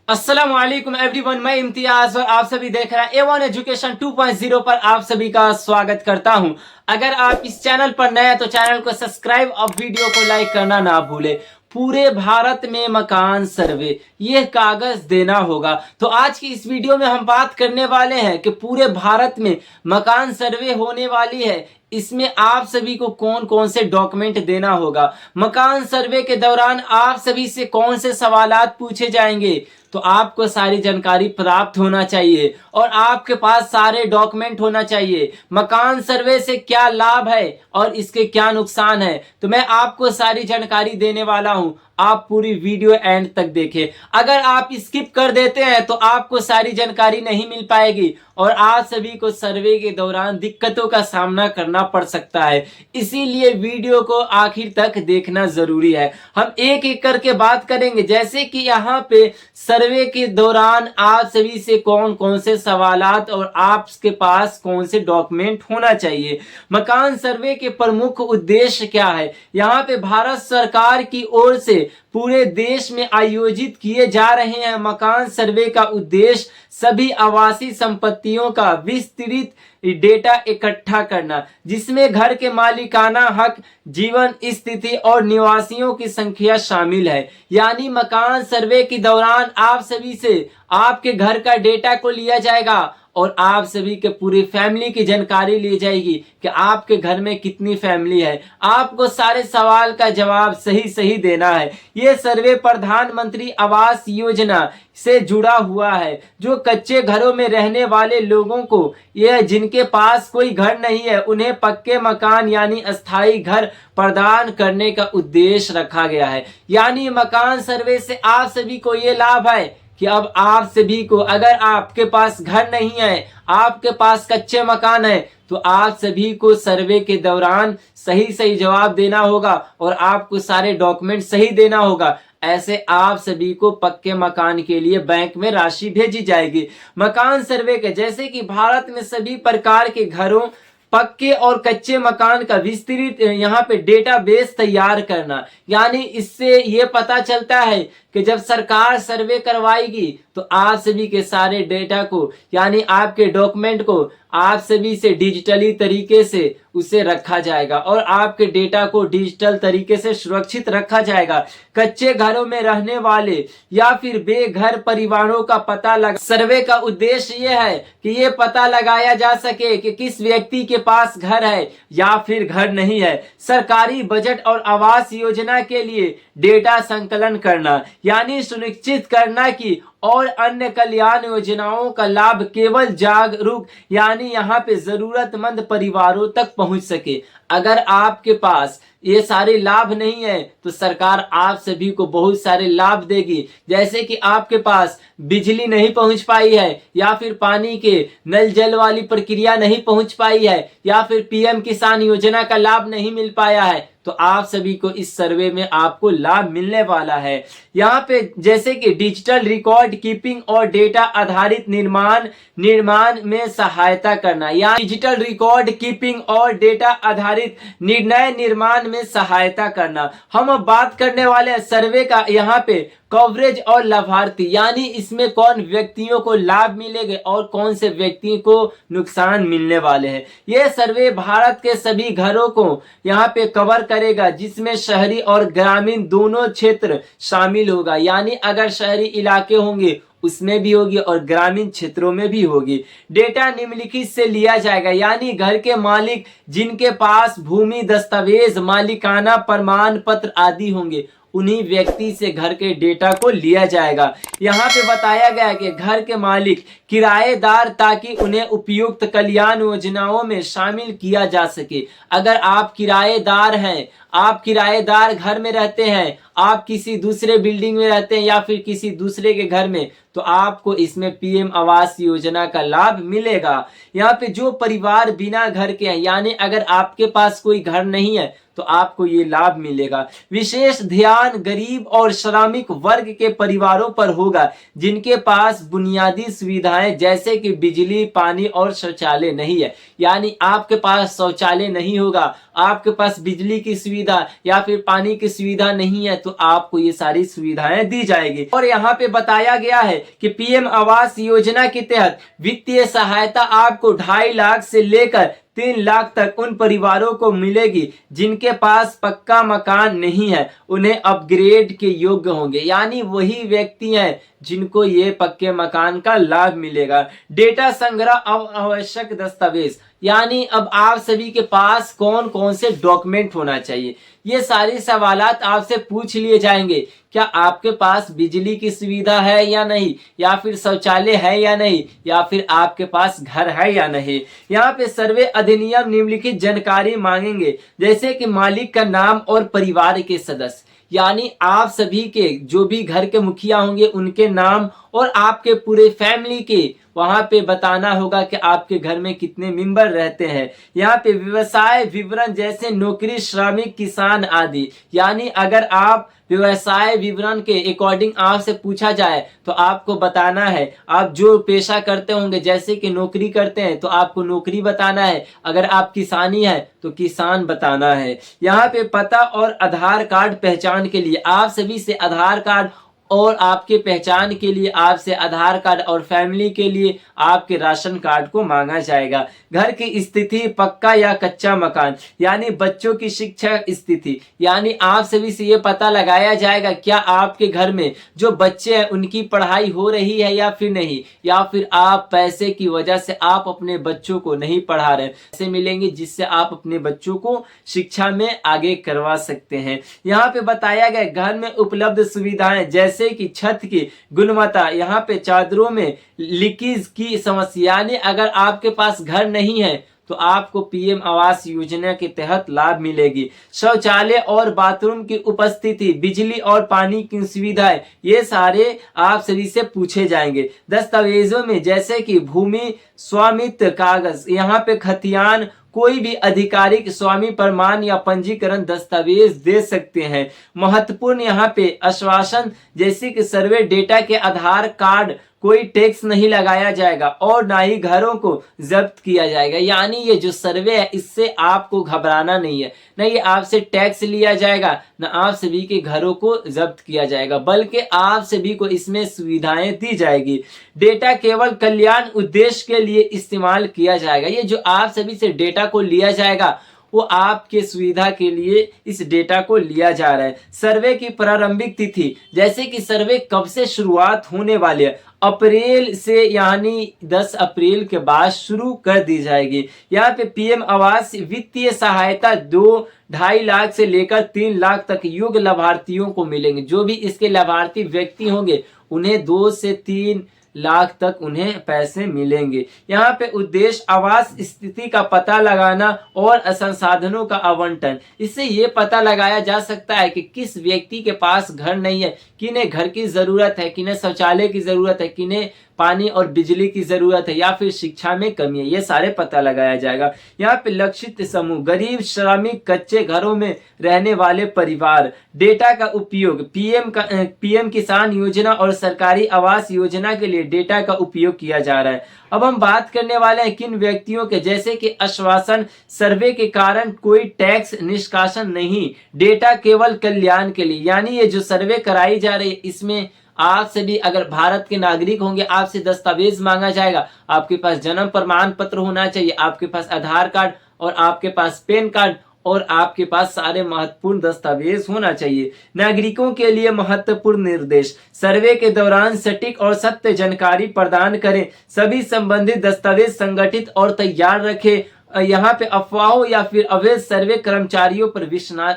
अस्सलाम वालेकुम एवरीवन, मैं इम्तियाज और आप सभी देख रहे हैं A1 एजुकेशन 2.0 पर आप सभी का स्वागत करता हूं। अगर आप इस चैनल पर नए हैं तो चैनल को सब्सक्राइब और वीडियो को लाइक करना ना भूले। पूरे भारत में मकान सर्वे ये कागज देना होगा। तो आज की इस वीडियो में हम बात करने वाले हैं कि पूरे भारत में मकान सर्वे होने वाली है, इसमें आप सभी को कौन कौन से डॉक्यूमेंट देना होगा। मकान सर्वे के दौरान आप सभी से कौन से सवालात पूछे जाएंगे, तो आपको सारी जानकारी प्राप्त होना चाहिए और आपके पास सारे डॉक्यूमेंट होना चाहिए। मकान सर्वे से क्या लाभ है और इसके क्या नुकसान है, तो मैं आपको सारी जानकारी देने वाला हूं। आप पूरी वीडियो एंड तक देखें। अगर आप स्किप कर देते हैं तो आपको सारी जानकारी नहीं मिल पाएगी और आप सभी को सर्वे के दौरान दिक्कतों का सामना करना पड़ सकता है। इसीलिए वीडियो को आखिर तक देखना जरूरी है। हम एक एक करके बात करेंगे, जैसे कि यहाँ पे सर्वे के दौरान आप सभी से कौन कौन से सवालात और आपके पास कौन से डॉक्यूमेंट होना चाहिए। मकान सर्वे के प्रमुख उद्देश्य क्या है। यहाँ पे भारत सरकार की ओर से पूरे देश में आयोजित किए जा रहे हैं मकान सर्वे का उद्देश्य सभी आवासीय संपत्तियों का विस्तृत डेटा इकट्ठा करना, जिसमें घर के मालिकाना हक, जीवन स्थिति और निवासियों की संख्या शामिल है। यानी मकान सर्वे के दौरान आप सभी से आपके घर का डेटा को लिया जाएगा और आप सभी के पूरी फैमिली की जानकारी ली जाएगी कि आपके घर में कितनी फैमिली है। आपको सारे सवाल का जवाब सही सही देना है। ये सर्वे प्रधानमंत्री आवास योजना से जुड़ा हुआ है, जो कच्चे घरों में रहने वाले लोगों को, यह जिनके पास कोई घर नहीं है, उन्हें पक्के मकान यानी अस्थायी घर प्रदान करने का उद्देश्य रखा गया है। यानी मकान सर्वे से आप सभी को ये लाभ है कि अब आप सभी को, अगर आपके पास घर नहीं है, आपके पास कच्चे मकान है, तो आप सभी को सर्वे के दौरान सही सही जवाब देना होगा और आपको सारे डॉक्यूमेंट सही देना होगा। ऐसे आप सभी को पक्के मकान के लिए बैंक में राशि भेजी जाएगी। मकान सर्वे के, जैसे कि भारत में सभी प्रकार के घरों, पक्के और कच्चे मकान का विस्तृत यहाँ पे डेटाबेस तैयार करना। यानी इससे ये पता चलता है कि जब सरकार सर्वे करवाएगी तो आप सभी के सारे डेटा को, यानी आपके डॉक्यूमेंट को आप सभी से डिजिटली तरीके से उसे रखा जाएगा और आपके डेटा को डिजिटल तरीके से सुरक्षित रखा जाएगा। कच्चे घरों में रहने वाले या फिर बेघर परिवारों का पता लगा। सर्वे का उद्देश्य यह है कि ये पता लगाया जा सके कि किस व्यक्ति के पास घर है या फिर घर नहीं है। सरकारी बजट और आवास योजना के लिए डेटा संकलन करना, यानी सुनिश्चित करना कि और अन्य कल्याण योजनाओं का लाभ केवल जागरूक, यानी यहाँ पे जरूरतमंद परिवारों तक पहुंच सके। अगर आपके पास ये सारे लाभ नहीं है तो सरकार आप सभी को बहुत सारे लाभ देगी, जैसे कि आपके पास बिजली नहीं पहुंच पाई है, या फिर पानी के नल जल वाली प्रक्रिया नहीं पहुंच पाई है, या फिर पीएम किसान योजना का लाभ नहीं मिल पाया है, तो आप सभी को इस सर्वे में आपको लाभ मिलने वाला है। यहाँ पे जैसे कि डिजिटल रिकॉर्ड कीपिंग और डेटा आधारित निर्माण में सहायता करना, या डिजिटल रिकॉर्ड कीपिंग और डेटा आधारित निर्णय निर्माण में सहायता करना। हम अब बात करने वाले हैं सर्वे का यहाँ पे कवरेज और लाभार्थी, यानी इसमें कौन व्यक्तियों को लाभ मिलेंगे और कौन से व्यक्ति को नुकसान मिलने वाले हैं। यह सर्वे भारत के सभी घरों को यहाँ पे कवर करेगा, जिसमें शहरी और ग्रामीण दोनों क्षेत्र शामिल होगा। यानी अगर शहरी इलाके होंगे उसमें भी होगी और ग्रामीण क्षेत्रों में भी होगी। डेटा निम्नलिखित से लिया जाएगा, यानी घर के मालिक जिनके पास भूमि दस्तावेज, मालिकाना प्रमाण पत्र आदि होंगे, उन्हीं व्यक्ति से घर के डेटा को लिया जाएगा। यहाँ पे बताया गया कि घर के मालिक किराएदार, ताकि उन्हें उपयुक्त कल्याण योजनाओं में शामिल किया जा सके। अगर आप किराएदार हैं, आप किराएदार घर में रहते हैं, आप किसी दूसरे बिल्डिंग में रहते हैं या फिर किसी दूसरे के घर में, तो आपको इसमें पीएम आवास योजना का लाभ मिलेगा। यहाँ पे जो परिवार बिना घर के हैं, यानी अगर आपके पास कोई घर नहीं है तो आपको ये लाभ मिलेगा। विशेष ध्यान गरीब और श्रमिक वर्ग के परिवारों पर होगा, जिनके पास बुनियादी सुविधाएं जैसे कि बिजली, पानी और शौचालय नहीं है। यानी आपके पास शौचालय नहीं होगा, आपके पास बिजली की सुविधा सुविधा या फिर पानी की सुविधा नहीं है तो आपको ये सारी सुविधाएं दी जाएगी। और यहाँ पे बताया गया है कि पीएम आवास योजना के तहत वित्तीय सहायता आपको 2.5 लाख से लेकर 3 लाख तक उन परिवारों को मिलेगी जिनके पास पक्का मकान नहीं है, उन्हें अपग्रेड के योग्य होंगे। यानी वही व्यक्ति हैं जिनको ये पक्के मकान का लाभ मिलेगा। डेटा संग्रह अब आवश्यक दस्तावेज, यानी अब आप सभी के पास कौन कौन से डॉक्यूमेंट होना चाहिए, ये सारे सवालात आपसे पूछ लिए जाएंगे। क्या आपके पास बिजली की सुविधा है या नहीं, या फिर शौचालय है या नहीं, या फिर आपके पास घर है या नहीं। यहाँ पे सर्वे अधिनियम निम्नलिखित जानकारी मांगेंगे, जैसे कि मालिक का नाम और परिवार के सदस्य, यानी आप सभी के जो भी घर के मुखिया होंगे उनके नाम और आपके पूरे फैमिली के वहां पे बताना होगा कि आपके घर में कितने मेंबर रहते हैं। यहाँ पे व्यवसाय विवरण जैसे नौकरी, श्रमिक, किसान आदि, यानी अगर आप व्यवसाय विवरण के अकॉर्डिंग आपसे पूछा जाए तो आपको बताना है आप जो पेशा करते होंगे, जैसे कि नौकरी करते हैं तो आपको नौकरी बताना है, अगर आप किसानी है तो किसान बताना है। यहाँ पे पता और आधार कार्ड पहचान के लिए आप सभी से आधार कार्ड और आपके पहचान के लिए आपसे आधार कार्ड और फैमिली के लिए आपके राशन कार्ड को मांगा जाएगा। घर की स्थिति, पक्का या कच्चा मकान, यानी बच्चों की शिक्षा स्थिति, यानी आप सभी से ये पता लगाया जाएगा क्या आपके घर में जो बच्चे हैं उनकी पढ़ाई हो रही है या फिर नहीं, या फिर आप पैसे की वजह से आप अपने बच्चों को नहीं पढ़ा रहे। पैसे मिलेंगे जिससे आप अपने बच्चों को शिक्षा में आगे करवा सकते हैं। यहाँ पे बताया गया घर में उपलब्ध सुविधाएं जैसे कि छत की गुणवत्ता, यहाँ पे चादरों में लीकेज की समस्या, यानी अगर आपके पास घर नहीं है तो आपको पीएम आवास योजना के तहत लाभ मिलेगी। शौचालय और बाथरूम की उपस्थिति, बिजली और पानी की सुविधाएं, ये सारे आप सभी से पूछे जाएंगे। दस्तावेजों में जैसे कि भूमि स्वामित्व कागज, यहाँ पे खतियान, कोई भी आधिकारिक स्वामी प्रमाण या पंजीकरण दस्तावेज दे सकते हैं। महत्वपूर्ण यहाँ पे आश्वासन जैसे कि सर्वे डेटा के आधार कार्ड, कोई टैक्स नहीं लगाया जाएगा और ना ही घरों को जब्त किया जाएगा। यानी ये जो सर्वे है इससे आपको घबराना नहीं है, न ये आपसे टैक्स लिया जाएगा, न आप सभी के घरों को जब्त किया जाएगा, बल्कि आप सभी को इसमें सुविधाएं दी जाएगी। डेटा केवल कल्याण उद्देश्य के लिए इस्तेमाल किया जाएगा। ये जो आप सभी से डेटा को लिया जाएगा वो आपके सुविधा के लिए इस डेटा को लिया जा रहा है। सर्वे की प्रारंभिक तिथि, जैसे कि सर्वे कब से शुरुआत होने वाली है, अप्रैल से, यानी 10 अप्रैल के बाद शुरू कर दी जाएगी। यहाँ पे पीएम आवास वित्तीय सहायता 2.5 लाख से लेकर 3 लाख तक योग्य लाभार्थियों को मिलेंगे। जो भी इसके लाभार्थी व्यक्ति होंगे उन्हें 2 से 3 लाख तक उन्हें पैसे मिलेंगे। यहाँ पे उद्देश्य आवास स्थिति का पता लगाना और संसाधनों का आवंटन, इससे ये पता लगाया जा सकता है कि किस व्यक्ति के पास घर नहीं है, किन्हें घर की जरूरत है, किन्हें शौचालय की जरूरत है, किन्हें पानी और बिजली की जरूरत है, या फिर शिक्षा में कमी है, ये सारे पता लगाया जाएगा। यहाँ पे लक्षित समूह, गरीब, श्रमिक, कच्चे घरों में रहने वाले परिवार। डेटा का उपयोग पीएम किसान योजना और सरकारी आवास योजना के लिए डेटा का उपयोग किया जा रहा है। अब हम बात करने वाले हैं किन व्यक्तियों के, जैसे कि आश्वासन सर्वे के कारण कोई टैक्स निष्कासन नहीं, डेटा केवल कल्याण के लिए, यानी ये जो सर्वे कराई जा रही है इसमें आप सभी अगर भारत के नागरिक होंगे आपसे दस्तावेज मांगा जाएगा, आपके पास जन्म प्रमाण पत्र होना चाहिए, आपके पास आधार कार्ड और आपके पास पैन कार्ड और आपके पास सारे महत्वपूर्ण दस्तावेज होना चाहिए। नागरिकों के लिए महत्वपूर्ण निर्देश, सर्वे के दौरान सटीक और सत्य जानकारी प्रदान करें, सभी संबंधित दस्तावेज संगठित और तैयार रखें, यहाँ पे अफवाहों या फिर अवैध सर्वे कर्मचारियों पर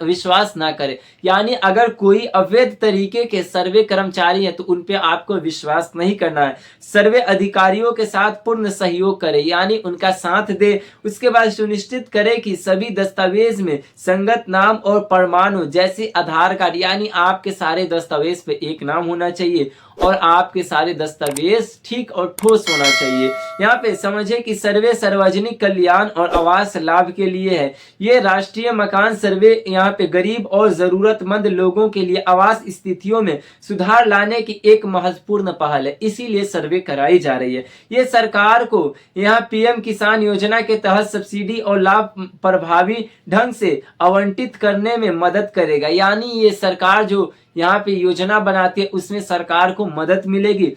विश्वास ना करें। यानी अगर कोई अवैध तरीके के सर्वे कर्मचारी है तो उन पे आपको विश्वास नहीं करना है। सर्वे अधिकारियों के साथ पूर्ण सहयोग करें, यानी उनका साथ दे। उसके बाद सुनिश्चित करें कि सभी दस्तावेज में संगत नाम और प्रमाण हो, जैसे आधार कार्ड, यानी आपके सारे दस्तावेज पे एक नाम होना चाहिए और आपके सारे दस्तावेज ठीक और ठोस होना चाहिए। यहाँ पे समझे कि सर्वे सार्वजनिक कल्याण और आवास लाभ के लिए है। ये राष्ट्रीय मकान सर्वे यहाँ पे गरीब और जरूरतमंद लोगों के लिए आवास स्थितियों में सुधार लाने की एक महत्वपूर्ण पहल है, इसीलिए सर्वे कराई जा रही है। ये सरकार को यहाँ पीएम किसान योजना के तहत सब्सिडी और लाभ प्रभावी ढंग से आवंटित करने में मदद करेगा। यानी ये सरकार जो यहाँ पे योजना बनाती है उसमें सरकार को मदद मिलेगी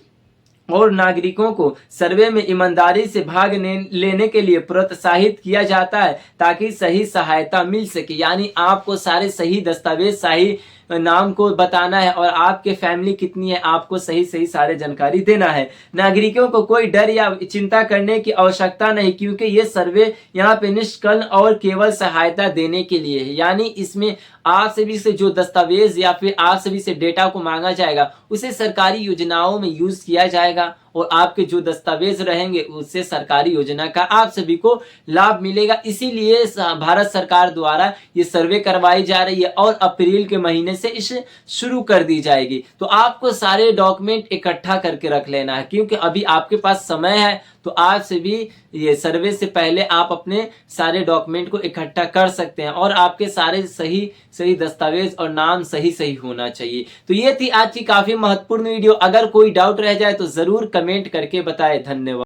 और नागरिकों को सर्वे में ईमानदारी से भाग लेने के लिए प्रोत्साहित किया जाता है ताकि सही सहायता मिल सके। यानी आपको सारे सही दस्तावेज, सही नाम को बताना है और आपके फैमिली कितनी है आपको सही सही सारे जानकारी देना है। नागरिकों को कोई डर या चिंता करने की आवश्यकता नहीं, क्योंकि ये सर्वे यहाँ पे निष्कल्म और केवल सहायता देने के लिए है। यानी इसमें आप सभी से जो दस्तावेज या फिर आप सभी से डेटा को मांगा जाएगा उसे सरकारी योजनाओं में यूज किया जाएगा और आपके जो दस्तावेज रहेंगे उससे सरकारी योजना का आप सभी को लाभ मिलेगा। इसीलिए भारत सरकार द्वारा ये सर्वे करवाई जा रही है और अप्रैल के महीने से इसे शुरू कर दी जाएगी। तो आपको सारे डॉक्यूमेंट इकट्ठा करके रख लेना है, क्योंकि अभी आपके पास समय है। तो आज से भी ये सर्वे से पहले आप अपने सारे डॉक्यूमेंट को इकट्ठा कर सकते हैं और आपके सारे सही सही दस्तावेज और नाम सही सही होना चाहिए। तो ये थी आज की काफी महत्वपूर्ण वीडियो। अगर कोई डाउट रह जाए तो जरूर कमेंट करके बताएं। धन्यवाद।